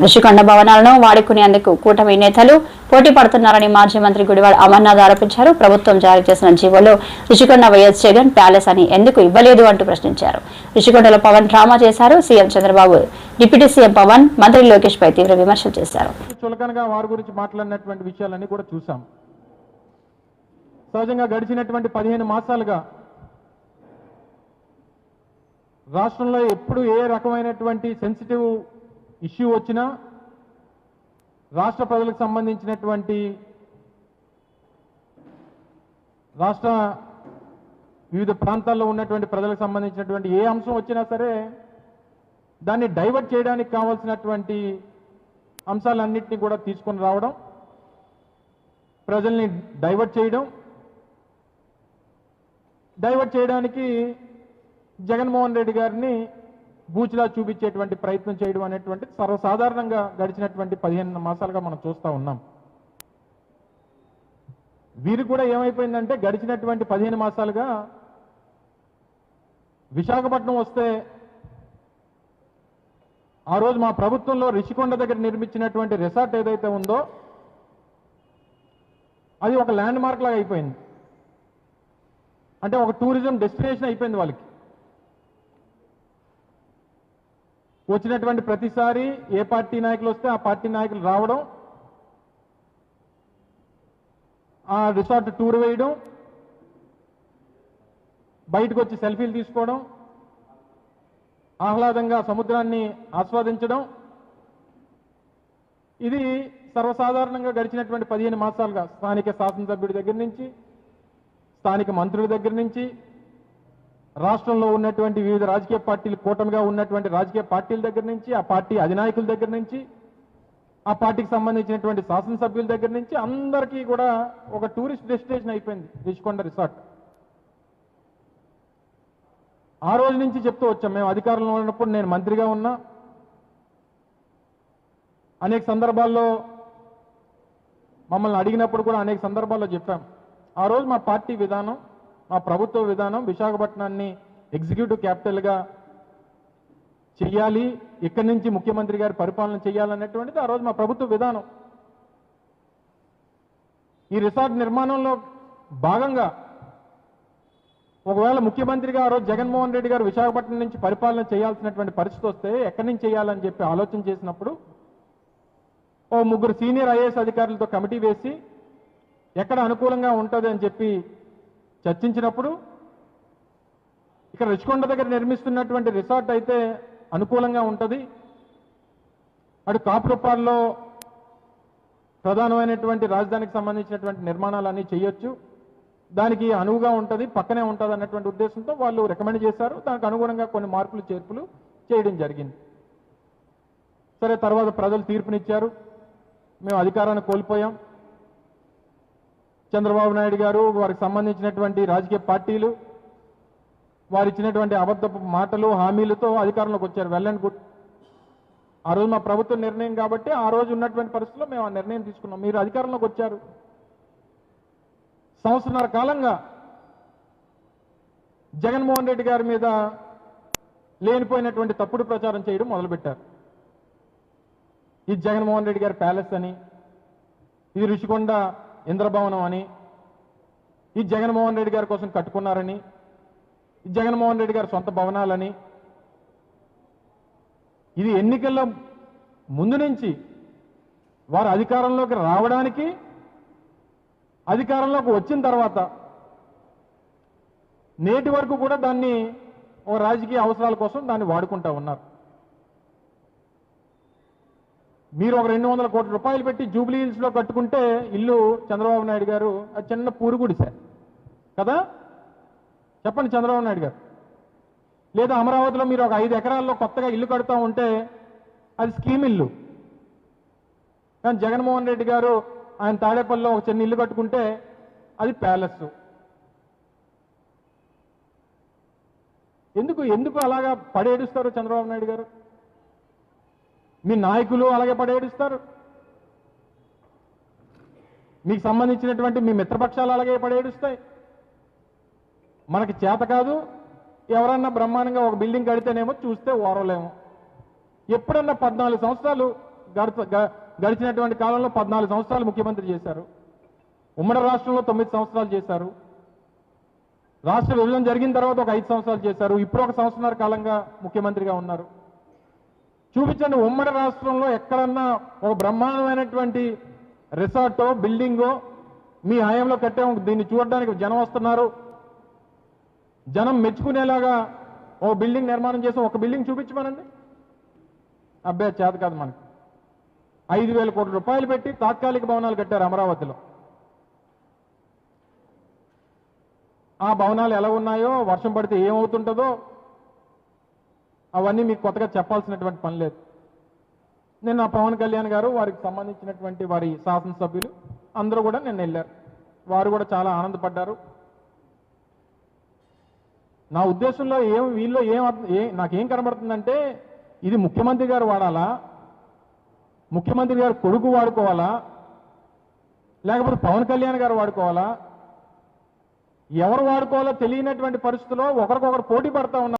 రుషికొండ భవనాలను వాడుకునేందుకు కూటమి నేతలు పోటీ పడుతున్నారని మాజీ మంత్రి గుడివాడ అమర్నాథ్ ఆరోపించారు. ప్రభుత్వం జారీ చేసిన జీవోలో రుషికొండ వైఎస్ జగన్ ప్యాలెస్ అని ఎందుకు ఇవ్వలేదు అంటూ ప్రశ్నించారు. రుషికొండలో పవన్ డ్రామా చేశారు. CM Chandrababu deputy CM Pawan మంత్రి లోకేష్ పై తీవ్ర విమర్శలు చేశారు. చులకనగా వారి గురించి మాట్లాడినటువంటి విషయాలన్నీ కూడా చూసాం. సహజంగా గడిచినటువంటి 15 మాసాలుగా రాష్ట్రంలో ఎప్పుడు ఏ రకమైనటువంటి సెన్సిటివ్ ఇష్యూ వచ్చినా రాష్ట్ర ప్రజలకు సంబంధించినటువంటి రాష్ట్ర వివిధ ప్రాంతాల్లో ఉన్నటువంటి ప్రజలకు సంబంధించినటువంటి ఏ అంశం వచ్చినా సరే దాన్ని డైవర్ట్ చేయడానికి కావాల్సినటువంటి అంశాలన్నింటినీ కూడా తీసుకొని రావడం, ప్రజల్ని డైవర్ట్ చేయడానికి జగన్మోహన్ రెడ్డి గారిని బూచిలా చూపించేటువంటి ప్రయత్నం చేయడం అనేటువంటి సర్వసాధారణంగా గడిచినటువంటి 15 మాసాలుగా మనం చూస్తూ ఉన్నాం. వీరు కూడా ఏమైపోయిందంటే గడిచినటువంటి 15 మాసాలుగా విశాఖపట్నం వస్తే ఆ రోజు మా ప్రభుత్వంలో రిషికొండ దగ్గర నిర్మించినటువంటి రిసార్ట్ ఏదైతే ఉందో అది ఒక ల్యాండ్ మార్క్ లాగా అయిపోయింది. అంటే ఒక టూరిజం డెస్టినేషన్ అయిపోయింది. వాళ్ళకి వచ్చినటువంటి ప్రతిసారి ఏ పార్టీ నాయకులు వస్తే ఆ పార్టీ నాయకులు రావడం, ఆ రిసార్ట్ టూర్ వేయడం, బయటకు వచ్చి సెల్ఫీలు తీసుకోవడం, ఆహ్లాదంగా సముద్రాన్ని ఆస్వాదించడం, ఇది సర్వసాధారణంగా గడిచినటువంటి 15 మాసాలుగా స్థానిక శాసనసభ్యుడి దగ్గర నుంచి, స్థానిక మంత్రుల దగ్గర నుంచి, రాష్ట్రంలో ఉన్నటువంటి వివిధ రాజకీయ పార్టీలు కూటమిగా ఉన్నటువంటి రాజకీయ పార్టీల దగ్గర నుంచి, ఆ పార్టీ అధినాయకుల దగ్గర నుంచి, ఆ పార్టీకి సంబంధించినటువంటి శాసనసభ్యుల దగ్గర నుంచి అందరికీ కూడా ఒక టూరిస్ట్ డెస్టినేషన్ అయిపోయింది రిషికొండ రిసార్ట్. ఆ రోజు నుంచి చెప్తూ వచ్చాం. మేము అధికారంలో ఉన్నప్పుడు నేను మంత్రిగా ఉన్నా, అనేక సందర్భాల్లో మమ్మల్ని అడిగినప్పుడు కూడా అనేక సందర్భాల్లో చెప్పాం. ఆ రోజు మా పార్టీ విధానం, మా ప్రభుత్వ విధానం విశాఖపట్నాన్ని ఎగ్జిక్యూటివ్ క్యాపిటల్గా చెయ్యాలి, ఇక్కడి నుంచి ముఖ్యమంత్రి గారి పరిపాలన చేయాలనేటువంటిది ఆ రోజు మా ప్రభుత్వ విధానం. ఈ రిసార్ట్ నిర్మాణంలో భాగంగా ఒకవేళ ముఖ్యమంత్రిగా ఆ రోజు జగన్మోహన్ రెడ్డి గారు విశాఖపట్నం నుంచి పరిపాలన చేయాల్సినటువంటి పరిస్థితి వస్తే ఎక్కడి నుంచి చేయాలని చెప్పి ఆలోచన చేసినప్పుడు ఓ 3 సీనియర్ ఐఏఎస్ అధికారులతో కమిటీ వేసి ఎక్కడ అనుకూలంగా ఉంటుంది అని చెప్పి చర్చించినప్పుడు ఇక్కడ రిషికొండ దగ్గర నిర్మిస్తున్నటువంటి రిసార్ట్ అయితే అనుకూలంగా ఉంటుంది, అటు కాపురపాడులో ప్రధానమైనటువంటి రాజధానికి సంబంధించినటువంటి నిర్మాణాలన్నీ చేయొచ్చు, దానికి అనువుగా ఉంటుంది, పక్కనే ఉంటుంది అన్నటువంటి ఉద్దేశంతో వాళ్ళు రికమెండ్ చేశారు. దానికి అనుగుణంగా కొన్ని మార్పులు చేర్పులు చేయడం జరిగింది. సరే, తర్వాత ప్రజలు తీర్పునిచ్చారు, మేము అధికారాన్ని కోల్పోయాం. చంద్రబాబు నాయుడు గారు, వారికి సంబంధించినటువంటి రాజకీయ పార్టీలు వారు ఇచ్చినటువంటి అబద్ధపు మాటలు హామీలతో అధికారంలోకి వచ్చారు. Well and good. ఆ రోజు మా ప్రభుత్వ నిర్ణయం కాబట్టి ఆ రోజు ఉన్నటువంటి పరిస్థితుల్లో మేము ఆ నిర్ణయం తీసుకున్నాం. మీరు అధికారంలోకి వచ్చారు, సంవత్సరన్నర కాలంగా జగన్మోహన్ రెడ్డి గారి మీద లేనిపోయినటువంటి తప్పుడు ప్రచారం చేయడం మొదలుపెట్టారు. ఇది జగన్మోహన్ రెడ్డి గారి ప్యాలెస్ అని, ఇది రుషికొండ ఇంద్రభవనం అని, ఇది జగన్మోహన్ రెడ్డి గారి కోసం కట్టుకున్నారని, ఇది జగన్మోహన్ రెడ్డి గారి సొంత భవనాలని, ఇది ఎన్నికల్లో ముందు నుంచి వారు అధికారంలోకి రావడానికి, అధికారంలోకి వచ్చిన తర్వాత నేటి వరకు కూడా దాన్ని ఒక రాజకీయ అవసరాల కోసం దాన్ని వాడుకుంటా ఉన్నారు. మీరు ఒక 200 కోట్ల రూపాయలు పెట్టి జూబ్లీ హిల్స్లో కట్టుకుంటే ఇల్లు చంద్రబాబు నాయుడు గారు, అది చిన్న పూరుగుడిసే కదా, చెప్పండి చంద్రబాబు నాయుడు గారు. లేదా అమరావతిలో మీరు ఒక 5 ఎకరాల్లో కొత్తగా ఇల్లు కడుతూ ఉంటే అది స్కీమ్ ఇల్లు. కానీ జగన్మోహన్ రెడ్డి గారు ఆయన తాడేపల్లిలో ఒక చిన్న ఇల్లు కట్టుకుంటే అది ప్యాలెస్. ఎందుకు అలాగా పడేడుస్తారు చంద్రబాబు నాయుడు గారు? మీ నాయకులు అలాగే పడేడుస్తారు, మీకు సంబంధించినటువంటి మీ మిత్రపక్షాలు అలాగే పడేడుస్తాయి. మనకి చేత కాదు, ఎవరన్నా బ్రహ్మాండంగా ఒక బిల్డింగ్ కడితేనేమో చూస్తే ఓరలేము. ఎప్పుడన్నా 14 సంవత్సరాలు గడిచినటువంటి కాలంలో 14 సంవత్సరాలు ముఖ్యమంత్రి చేశారు. ఉమ్మడి రాష్ట్రంలో 9 సంవత్సరాలు చేశారు. రాష్ట్ర విభజన జరిగిన తర్వాత ఒక 5 సంవత్సరాలు చేశారు. ఇప్పుడు ఒక సంవత్సరాల కాలంగా ముఖ్యమంత్రిగా ఉన్నారు. చూపించండి, ఉమ్మడి రాష్ట్రంలో ఎక్కడన్నా ఒక బ్రహ్మాండమైనటువంటి రిసార్టో బిల్డింగో మీ హయాంలో కట్టాము, దీన్ని చూడడానికి జనం వస్తున్నారు, జనం మెచ్చుకునేలాగా ఓ బిల్డింగ్ నిర్మాణం చేసి ఒక బిల్డింగ్ చూపించమనండి. అబ్బాయి చేత కాదు మనకి. 5,000 కోట్ల రూపాయలు పెట్టి తాత్కాలిక భవనాలు కట్టారు అమరావతిలో. ఆ భవనాలు ఎలా ఉన్నాయో, వర్షం పడితే ఏమవుతుంటుందో అవన్నీ మీకు కొత్తగా చెప్పాల్సినటువంటి పని లేదు. నిన్న పవన్ కళ్యాణ్ గారు, వారికి సంబంధించినటువంటి వారి శాసనసభ్యులు అందరూ కూడా నిన్న వెళ్ళారు. వారు కూడా చాలా ఆనందపడ్డారు. నా ఉద్దేశంలో వీళ్ళు నాకేం కనబడుతుందంటే, ఇది ముఖ్యమంత్రి గారు వాడాలా, ముఖ్యమంత్రి గారు కొడుకు వాడుకోవాలా, లేకపోతే పవన్ కళ్యాణ్ గారు వాడుకోవాలా, ఎవరు వాడుకోవాలో తెలియనటువంటి పరిస్థితుల్లో ఒకరికొకరు పోటీ పడతా ఉన్నారు.